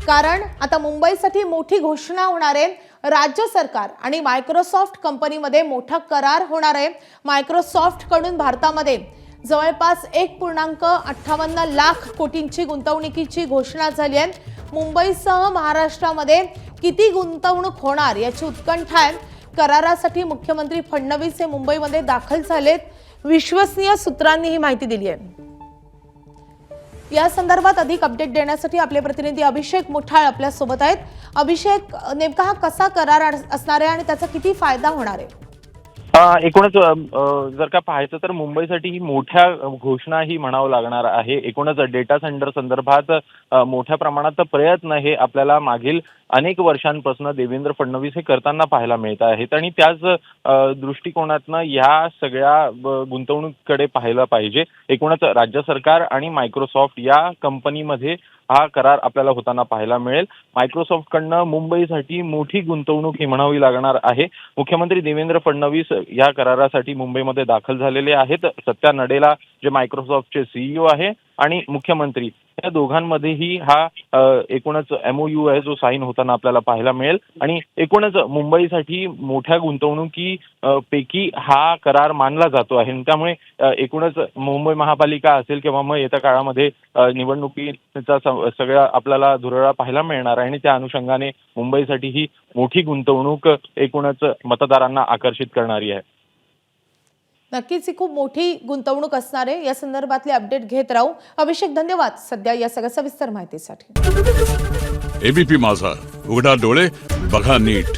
कारण आता मुंबईसाठी मोठी घोषणा होणार आहे। राज्य सरकार आणि मायक्रोसॉफ्ट कंपनीमध्ये मोठा करार होणार आहे। मायक्रोसॉफ्ट कडून भारतामध्ये जवळपास 1.58 लाख कोटींची गुंतवणुकीची घोषणा झाली आहे। मुंबईसह महाराष्ट्रामध्ये किती गुंतवणूक होणार याची उत्कंठा आहे। करारासाठी मुख्यमंत्री फडणवीस हे मुंबईमध्ये दाखल झालेत। विश्वसनीय सूत्रांनी ही माहिती दिली आहे। या संदर्भात अधिक अपडेट देण्यासाठी आपले प्रतिनिधी अभिषेक मुठाळ आपल्या सोबत आहेत। अभिषेक, नेमका हा कसा करार असणार आहे आणि त्याचा किती फायदा होणार आहे? एकूणच जर का पाहायचं तर मुंबईसाठी ही मोठ्या घोषणा ही म्हणावं लागणार आहे। एकूणच डेटा सेंटर संदर्भात मोठ्या प्रमाणात प्रयत्न हे आपल्याला मागील अनेक वर्षांपासून देवेंद्र फडणवीस हे करताना पाहायला मिळत आहेत आणि त्याच दृष्टिकोनातनं या सगळ्या गुंतवणुकीकडे पाहायला पाहिजे। एकूणच राज्य सरकार आणि मायक्रोसॉफ्ट या कंपनीमध्ये हा करार आपल्याला होताना पाहायला मिळेल। मायक्रोसॉफ्ट कडनं मुंबईसाठी मोठी गुंतवणूक ही म्हणावी लागणार आहे। मुख्यमंत्री देवेंद्र फडणवीस या करारासाठी मुंबईमध्ये दाखल झालेले आहेत। सत्या नडेला जे मायक्रोसॉफ्टचे सीईओ आहे आणि मुख्यमंत्री या दोघांमध्येही हा एकूणच MOU आहे जो साईन होताना आपल्याला पाहायला मिळेल आणि एकूणच मुंबईसाठी मोठ्या गुंतवणुकी पैकी हा करार मानला जातो आहे। त्यामुळे एकूणच मुंबई महापालिका असेल किंवा मग येत्या काळामध्ये निवडणुकीचा सगळा आपल्याला धुरळा पाहायला मिळणार आहे आणि त्या अनुषंगाने मुंबईसाठी ही मोठी गुंतवणूक एकूणच मतदारांना आकर्षित करणारी आहे। नक्कीच ही खूप मोठी गुंतवणूक असणार आहे। या संदर्भातले अपडेट घेत राहू। अभिषेक, धन्यवाद सध्या या सगळ्या सविस्तर माहितीसाठी। एबीपी माझा, उघडा डोळे बघा नीट।